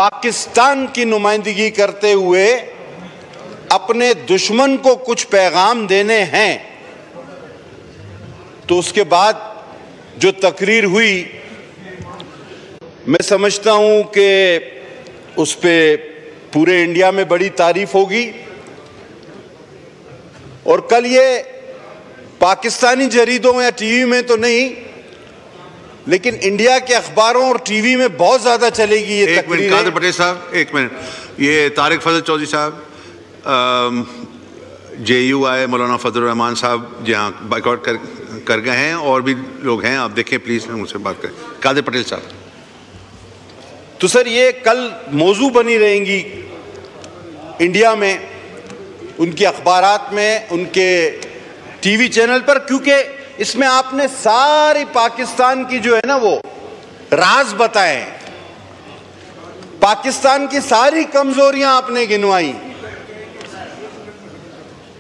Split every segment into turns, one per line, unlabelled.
पाकिस्तान की नुमाइंदगी करते हुए अपने दुश्मन को कुछ पैगाम देने हैं, तो उसके बाद जो तकरीर हुई, मैं समझता हूं कि उस पे पूरे इंडिया में बड़ी तारीफ होगी। और कल ये पाकिस्तानी जरीदों या टीवी में तो नहीं, लेकिन इंडिया के अखबारों और टीवी में बहुत ज्यादा चलेगी ये तकरीर।
एक मिनट कादिर पटेल साहब, एक मिनट। ये तारिक फजल चौधरी साहब, JU आए, मौलाना फजल रहमान साहब जहाँ बाइकआउट कर गए हैं, और भी लोग हैं, आप देखें प्लीज, उनसे बात करें। कादिर पटेल साहब।
तो सर ये कल मौजू बनी रहेंगी इंडिया में, उनके अखबारात में, उनके टीवी चैनल पर, क्योंकि इसमें आपने सारी पाकिस्तान की जो है ना वो राज बताए हैं, पाकिस्तान की सारी कमजोरियां आपने गिनवाई,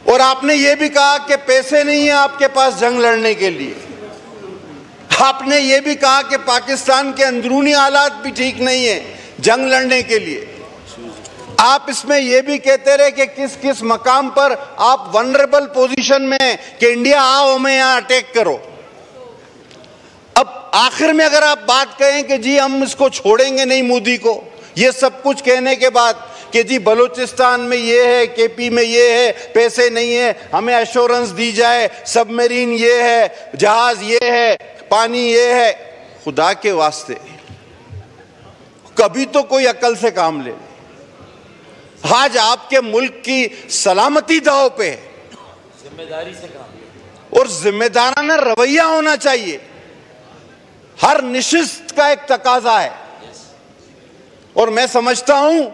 और आपने ये भी कहा कि पैसे नहीं है आपके पास जंग लड़ने के लिए। आपने ये भी कहा कि पाकिस्तान के अंदरूनी हालात भी ठीक नहीं है जंग लड़ने के लिए। आप इसमें यह भी कहते रहे कि किस किस मकाम पर आप वनरेबल पोजीशन में हैं कि इंडिया आओ हमें यहां अटैक करो। अब आखिर में अगर आप बात कहें कि जी हम इसको छोड़ेंगे नहीं मोदी को, ये सब कुछ कहने के बाद कि जी बलूचिस्तान में ये है, KP में ये है, पैसे नहीं है, हमें एश्योरेंस दी जाए, सबमरीन ये है, जहाज ये है, पानी ये है, खुदा के वास्ते कभी तो कोई अकल से काम ले। आज आपके मुल्क की सलामती दांव पे है, जिम्मेदारी से काम, और जिम्मेदाराना रवैया होना चाहिए, हर निशिस्त का एक तकाजा है। और मैं समझता हूं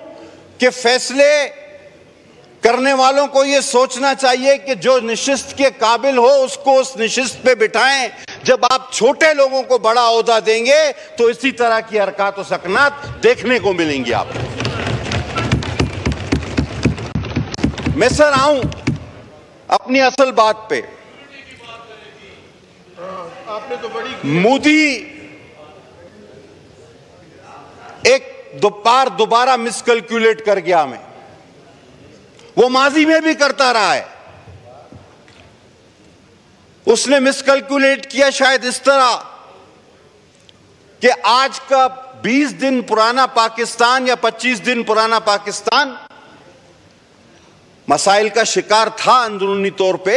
कि फैसले करने वालों को यह सोचना चाहिए कि जो निशिस्त के काबिल हो उसको उस निशिस्त पे बिठाएं। जब आप छोटे लोगों को बड़ा ओहदा देंगे तो इसी तरह की हरकत और सकनात देखने को मिलेंगी आपको। मैं सर आऊं अपनी असल बात पे। आपने तो बड़ी मोदी एक दोबारा मिसकैलकुलेट कर गया हमें, वो माजी में भी करता रहा है। उसने मिसकैलकुलेट किया शायद इस तरह कि आज का 20 दिन पुराना पाकिस्तान या 25 दिन पुराना पाकिस्तान मसाइल का शिकार था अंदरूनी तौर पे,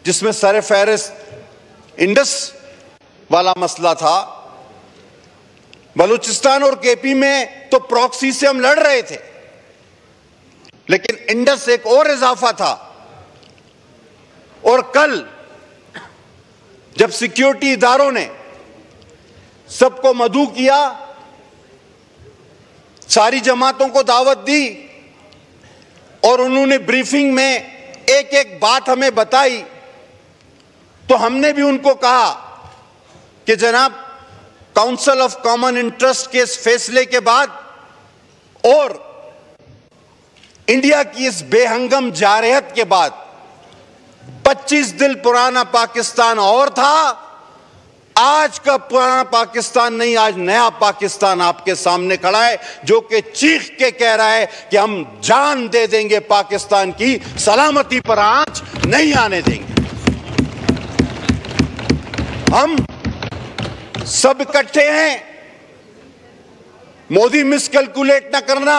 जिसमें सर फहरिस्त इंडस वाला मसला था। बलूचिस्तान और KP में तो प्रॉक्सी से हम लड़ रहे थे, लेकिन इंडस एक और इजाफा था। और कल जब सिक्योरिटी इदारों ने सबको मदऊ किया, सारी जमातों को दावत दी, और उन्होंने ब्रीफिंग में एक एक बात हमें बताई, तो हमने भी उनको कहा कि जनाब काउंसिल ऑफ कॉमन इंटरेस्ट के इस फैसले के बाद और इंडिया की इस बेहंगम जारहत के बाद 25 दिन पुराना पाकिस्तान और था, आज का पुराना पाकिस्तान नहीं, आज नया पाकिस्तान आपके सामने खड़ा है, जो कि चीख के कह रहा है कि हम जान दे देंगे, पाकिस्तान की सलामती पर आंच नहीं आने देंगे। हम सब इकट्ठे हैं, मोदी मिसकैलकुलेट ना करना।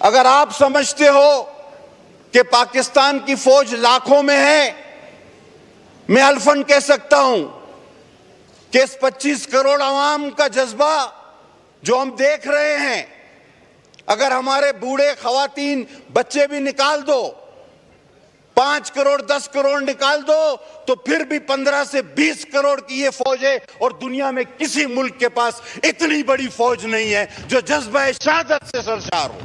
अगर आप समझते हो कि पाकिस्तान की फौज लाखों में है, मैं अल्फन कह सकता हूं कि इस 25 करोड़ आवाम का जज्बा जो हम देख रहे हैं, अगर हमारे बूढ़े, खवातीन, बच्चे भी निकाल दो, 5 करोड़ 10 करोड़ निकाल दो, तो फिर भी 15 से 20 करोड़ की ये फौज है। और दुनिया में किसी मुल्क के पास इतनी बड़ी फौज नहीं है जो जज्बा शहादत से सरशार हो।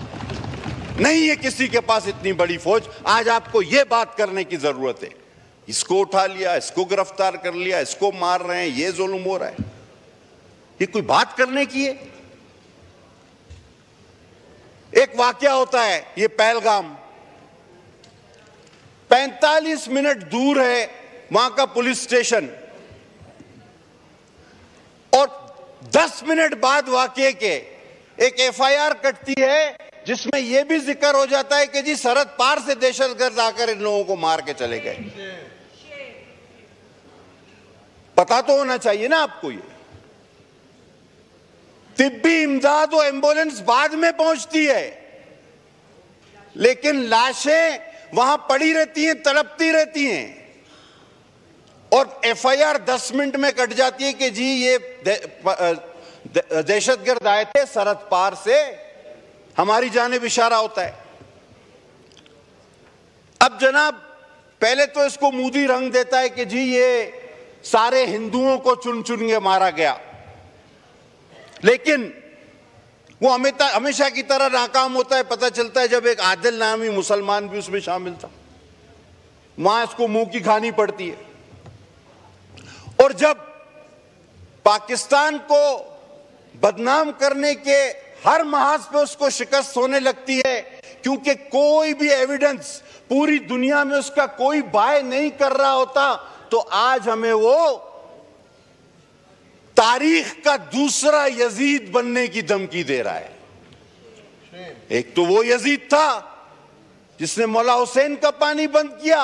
नहीं है किसी के पास इतनी बड़ी फौज। आज आपको ये बात करने की जरूरत है, इसको उठा लिया, इसको गिरफ्तार कर लिया, इसको मार रहे हैं, ये जुल्म हो रहा है, ये कोई बात करने की है? एक वाकया होता है, ये पहलगाम 45 मिनट दूर है वहां का पुलिस स्टेशन, और 10 मिनट बाद वाकये के एक एफआईआर कटती है जिसमें यह भी जिक्र हो जाता है कि जी सरहद पार से दहशतगर्द आकर इन लोगों को मार के चले गए। पता तो होना चाहिए ना आपको। ये तिब्बी इमदाद और एम्बुलेंस बाद में पहुंचती है, लेकिन लाशें वहां पड़ी रहती हैं, तड़पती रहती हैं, और एफआईआर 10 मिनट में कट जाती है कि जी ये दहशतगर्द आए थे सरहद पार से, हमारी जानिब इशारा होता है। अब जनाब पहले तो इसको मोदी रंग देता है कि जी ये सारे हिंदुओं को चुन चुन के मारा गया, लेकिन वो हमेशा की तरह नाकाम होता है। पता चलता है जब एक आदिल नामी मुसलमान भी उसमें शामिल था, वहां इसको मुंह की खानी पड़ती है। और जब पाकिस्तान को बदनाम करने के हर महाज पे उसको शिकस्त होने लगती है, क्योंकि कोई भी एविडेंस पूरी दुनिया में उसका कोई बाय नहीं कर रहा होता, तो आज हमें वो तारीख का दूसरा यजीद बनने की धमकी दे रहा है। एक तो वो यजीद था जिसने मौला हुसैन का पानी बंद किया,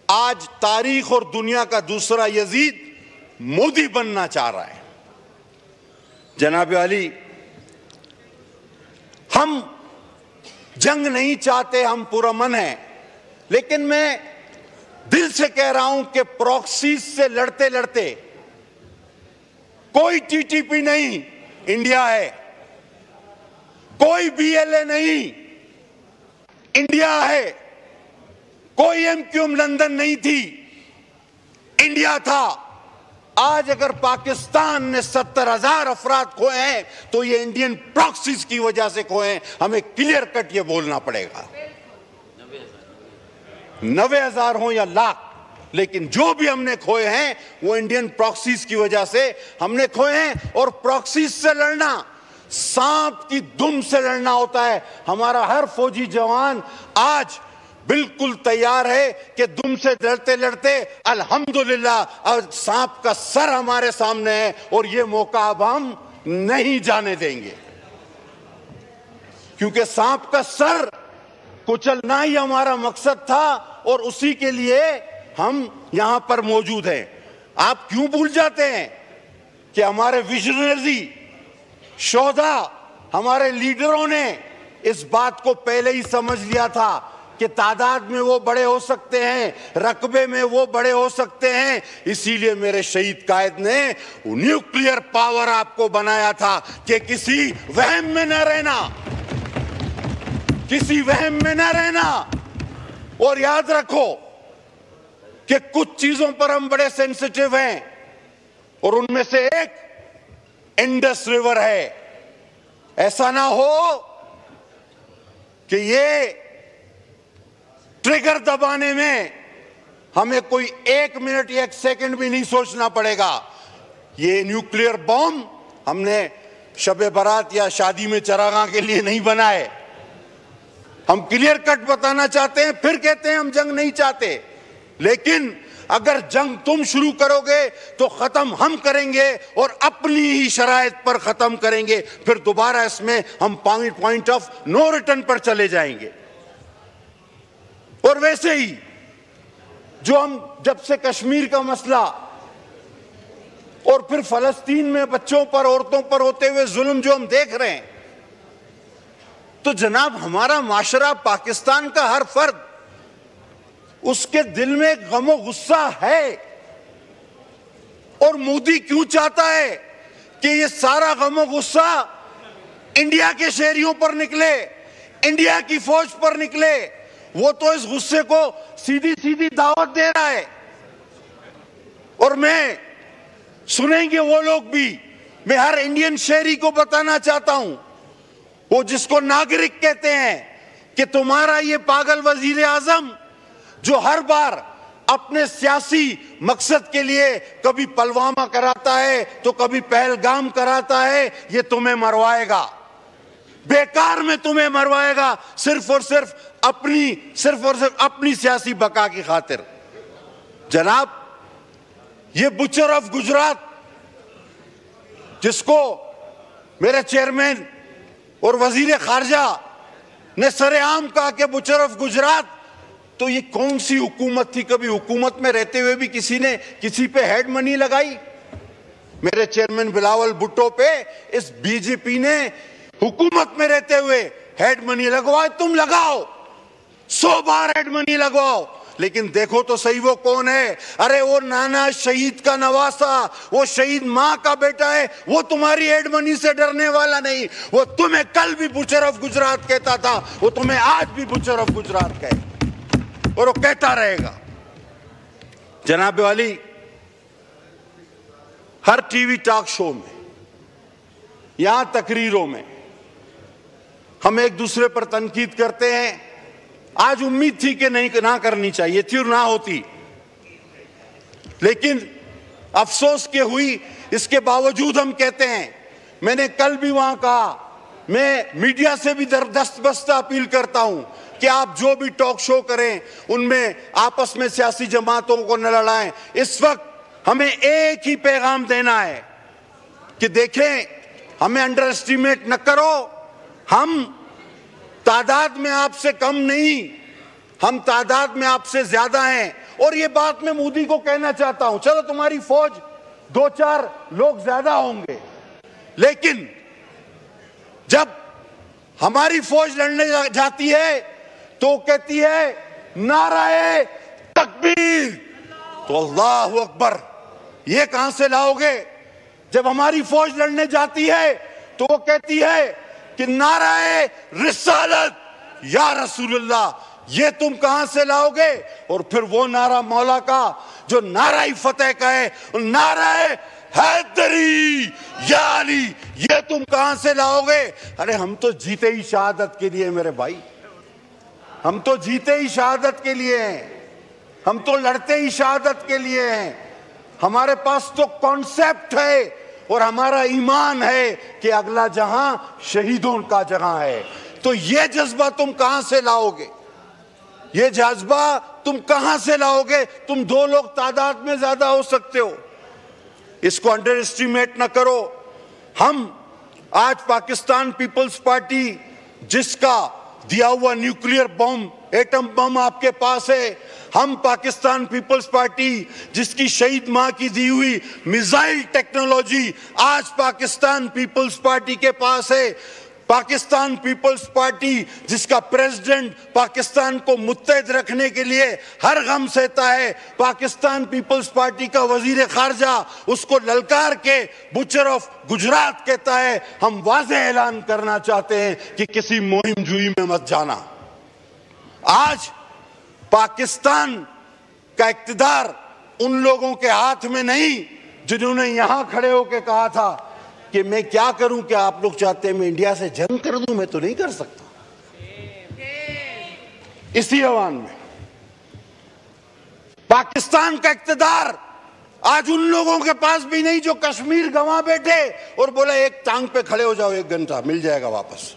आज तारीख और दुनिया का दूसरा यजीद मोदी बनना चाह रहा है। जनाब अली, हम जंग नहीं चाहते, हम पुरअमन हैं, लेकिन मैं दिल से कह रहा हूं कि प्रॉक्सी से लड़ते लड़ते कोई टीटीपी नहीं, इंडिया है, कोई बीएलए नहीं, इंडिया है, कोई एमक्यूएम लंदन नहीं थी, इंडिया था। आज अगर पाकिस्तान ने 70,000 अफराद खोए हैं तो ये इंडियन प्रॉक्सीज की वजह से खोए हैं, हमें क्लियर कट ये बोलना पड़ेगा। 90,000 हो या लाख, लेकिन जो भी हमने खोए हैं वो इंडियन प्रॉक्सीज की वजह से हमने खोए हैं। और प्रॉक्सीज से लड़ना सांप की दुम से लड़ना होता है। हमारा हर फौजी जवान आज बिल्कुल तैयार है कि दुम से लड़ते लड़ते अल्हम्दुलिल्लाह अब सांप का सर हमारे सामने है, और ये मौका अब हम नहीं जाने देंगे, क्योंकि सांप का सर कुचलना ही हमारा मकसद था और उसी के लिए हम यहां पर मौजूद हैं। आप क्यों भूल जाते हैं कि हमारे विजनरी शोधा, हमारे लीडरों ने इस बात को पहले ही समझ लिया था कि तादाद में वो बड़े हो सकते हैं, रकबे में वो बड़े हो सकते हैं। इसीलिए मेरे शहीद कायद ने न्यूक्लियर पावर आपको बनाया था कि किसी वहम में न रहना, किसी वहम में न रहना। और याद रखो कि कुछ चीजों पर हम बड़े सेंसिटिव हैं, और उनमें से एक इंडस रिवर है। ऐसा ना हो कि ये ट्रिगर दबाने में हमें कोई 1 मिनट या 1 सेकंड भी नहीं सोचना पड़ेगा। ये न्यूक्लियर बॉम्ब हमने शब बारात या शादी में चरागाह के लिए नहीं बनाए। हम क्लियर कट बताना चाहते हैं, फिर कहते हैं हम जंग नहीं चाहते, लेकिन अगर जंग तुम शुरू करोगे तो खत्म हम करेंगे और अपनी ही शराइत पर खत्म करेंगे। फिर दोबारा इसमें हम पॉइंट ऑफ नो रिटर्न पर चले जाएंगे। और वैसे ही जो हम जब से कश्मीर का मसला और फिर फलस्तीन में बच्चों पर, औरतों पर होते हुए जुल्म जो हम देख रहे हैं, तो जनाब हमारा माशरा, पाकिस्तान का हर फर्द, उसके दिल में गमो गुस्सा है। और मोदी क्यों चाहता है कि ये सारा गमो गुस्सा इंडिया के शहरियों पर निकले, इंडिया की फौज पर निकले? वो तो इस गुस्से को सीधी सीधी दावत दे रहा है। और मैं सुनेंगे वो लोग भी, मैं हर इंडियन शहरी को बताना चाहता हूं, वो जिसको नागरिक कहते हैं, कि तुम्हारा ये पागल वजीर आजम जो हर बार अपने सियासी मकसद के लिए कभी पुलवामा कराता है तो कभी पहलगाम कराता है, ये तुम्हें मरवाएगा, बेकार में तुम्हें मरवाएगा, सिर्फ और सिर्फ अपनी सियासी बका की खातिर। जनाब ये बुचर ऑफ गुजरात, जिसको मेरे चेयरमैन और वजीर खारजा ने सरेआम कहा कि मुशर्रफ गुजरात, तो ये कौन सी हुकूमत थी? कभी हुकूमत में रहते हुए भी किसी ने किसी पे हेड मनी लगाई? मेरे चेयरमैन बिलावल भुट्टो पे इस बीजेपी ने हुकूमत में रहते हुए हेड मनी लगवाए। तुम लगाओ, 100 बार हेड मनी लगवाओ, लेकिन देखो तो सही वो कौन है। अरे वो नाना शहीद का नवासा, वो शहीद मां का बेटा है, वो तुम्हारी हेड मनी से डरने वाला नहीं। वो तुम्हें कल भी मुशर्रफ गुजरात कहता था, वो तुम्हें आज भी मुशर्रफ गुजरात कहे और वो कहता रहेगा। जनाब वाली, हर टीवी टॉक शो में, यहां तकरीरों में हम एक दूसरे पर तनकीद करते हैं। आज उम्मीद थी कि नहीं, ना करनी चाहिए थी और ना होती, लेकिन अफसोस के हुई। इसके बावजूद हम कहते हैं, मैंने कल भी वहां कहा, मैं मीडिया से भी दस्तबस्ता अपील करता हूं कि आप जो भी टॉक शो करें उनमें आपस में सियासी जमातों को न लड़ाएं। इस वक्त हमें एक ही पैगाम देना है कि देखें, हमें अंडर एस्टिमेट न करो। हम तादाद में आपसे कम नहीं, हम तादाद में आपसे ज्यादा हैं। और ये बात मैं मोदी को कहना चाहता हूं, चलो तुम्हारी फौज 2-4 लोग ज्यादा होंगे, लेकिन जब हमारी फौज लड़ने जाती है तो कहती है नाराए तकबीर, तो अल्लाहु अकबर ये कहां से लाओगे? जब हमारी फौज लड़ने जाती है तो वो कहती है कि नाराए रिसालत या रसूलुल्लाह, ये तुम कहां से लाओगे? और फिर वो नारा मौला का जो नारा फतेह का है, नाराए हैदरी या अली, ये तुम कहां से लाओगे? अरे हम तो जीते ही शहादत के लिए मेरे भाई, हम तो जीते ही शहादत के लिए हैं, हम तो लड़ते ही शहादत के लिए हैं। हमारे पास तो कॉन्सेप्ट है और हमारा ईमान है कि अगला जहां शहीदों का जहां है। तो ये जज्बा तुम कहां से लाओगे? ये जज्बा तुम कहां से लाओगे? तुम 2 लोग तादाद में ज्यादा हो सकते हो, इसको अंडर एस्टिमेट ना करो। हम आज पाकिस्तान पीपल्स पार्टी, जिसका दिया हुआ न्यूक्लियर बम, एटम बम आपके पास है, हम पाकिस्तान पीपल्स पार्टी जिसकी शहीद मां की दी हुई मिसाइल टेक्नोलॉजी आज पाकिस्तान पीपल्स पार्टी के पास है। पाकिस्तान पीपल्स पार्टी जिसका प्रेसिडेंट पाकिस्तान को मुत्तहद रखने के लिए हर गम सहता है। पाकिस्तान पीपल्स पार्टी का वजीर खारजा उसको ललकार के मुशर्रफ गुजरात कहता है। हम वाज़ेह ऐलान करना चाहते हैं कि किसी मुहिम जुई में मत जाना। आज पाकिस्तान का इक्तिदार उन लोगों के हाथ में नहीं जिन्होंने यहां खड़े होकर कहा था कि मैं क्या करूं, क्या आप लोग चाहते हैं मैं इंडिया से जंग कर दूं? मैं तो नहीं कर सकता। इसी आह्वान में पाकिस्तान का इक्तिदार आज उन लोगों के पास भी नहीं जो कश्मीर गंवा बैठे और बोला एक टांग पे खड़े हो जाओ, 1 घंटा मिल जाएगा वापस।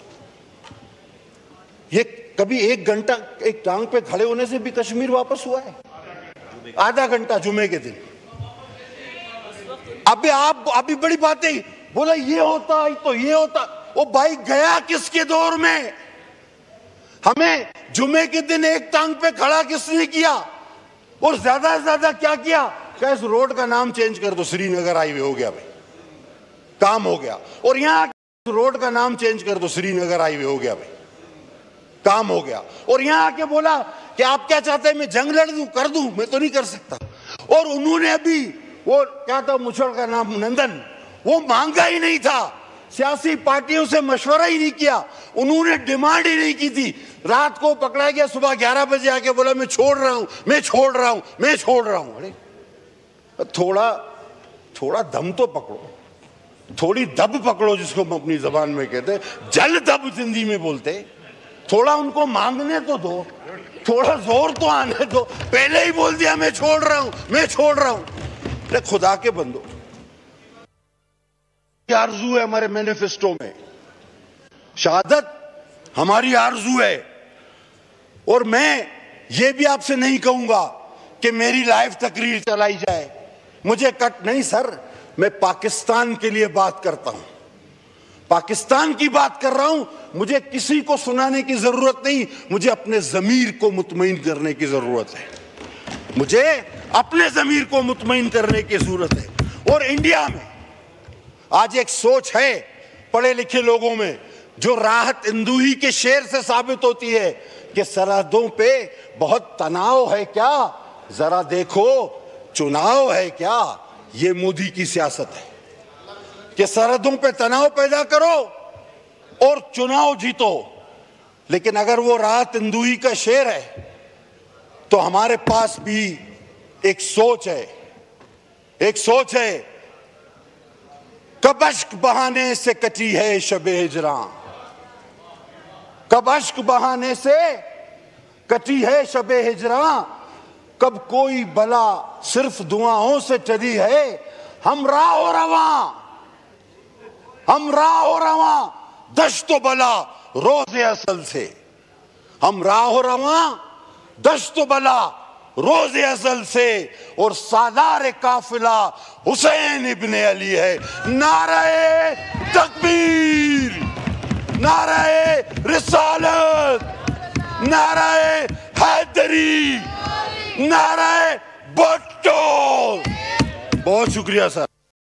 ये कभी 1 घंटा एक टांग पे खड़े होने से भी कश्मीर वापस हुआ है? आधा घंटा जुमे के दिन। अभी बड़ी बातें बोला ये होता तो ये होता। वो भाई गया किसके दौर में? हमें जुमे के दिन एक टांग पे खड़ा किसने किया? और ज्यादा से ज्यादा क्या किया? इस रोड का नाम चेंज कर दो, श्रीनगर हाईवे हो गया भाई, काम हो गया। और यहां रोड का नाम चेंज कर दो, श्रीनगर हाईवे हो गया भाई, काम हो गया। और यहां आके बोला कि आप क्या चाहते हैं मैं जंग लड़ दूं? कर दूं? मैं तो नहीं कर सकता। और उन्होंने अभी वो क्या था मुशर्रफ का नाम नंदन, वो मांगा ही नहीं था, सियासी पार्टियों से मशवरा ही नहीं किया, उन्होंने डिमांड ही नहीं की थी। रात को पकड़ा गया, सुबह 11 बजे आके बोला मैं छोड़ रहा हूं, मैं छोड़ रहा हूं, मैं छोड़ रहा हूं। अरे थोड़ा दम तो पकड़ो, थोड़ी दब पकड़ो, जिसको हम अपनी जबान में कहते जल दब हिंदी में बोलते। थोड़ा उनको मांगने तो दो, थोड़ा जोर तो आने दो। पहले ही बोल दिया मैं छोड़ रहा हूं, मैं छोड़ रहा हूं। अरे खुदा के बंदो, आरजू है हमारे मैनिफेस्टो में, शहादत हमारी आरजू है। और मैं ये भी आपसे नहीं कहूंगा कि मेरी लाइव तकरीर चलाई जाए, मुझे कट नहीं सर, मैं पाकिस्तान के लिए बात करता हूं। पाकिस्तान की बात कर रहा हूं, मुझे किसी को सुनाने की जरूरत नहीं, मुझे अपने जमीर को मुतमईन करने की जरूरत है। मुझे अपने जमीर को मुतमईन करने की जरूरत है। और इंडिया में आज एक सोच है पढ़े लिखे लोगों में, जो राहत इंदुही के शेर से साबित होती है कि सरहदों पे बहुत तनाव है क्या, जरा देखो चुनाव है क्या। ये मोदी की सियासत है कि सरहदों पे तनाव पैदा करो और चुनाव जीतो। लेकिन अगर वो राहत इंदुही का शेर है तो हमारे पास भी एक सोच है, एक सोच है। कब अश्क बहाने से कटी है शबे हिजरा, कब अश्क बहाने से कटी है शबे हिजरा, कब कोई बला सिर्फ दुआओं से टली है। हम राह रवा, हम राह रवा दश्तो बला रोज़े असल से, हम राह रवा दश्तो बला रोज़े असल से, और सालार काफिला हुसैन इब्ने अली है। नारे तकबीर, नारे रिसालत, नारे हैदरी, नारे भुट्टो। बहुत शुक्रिया सर।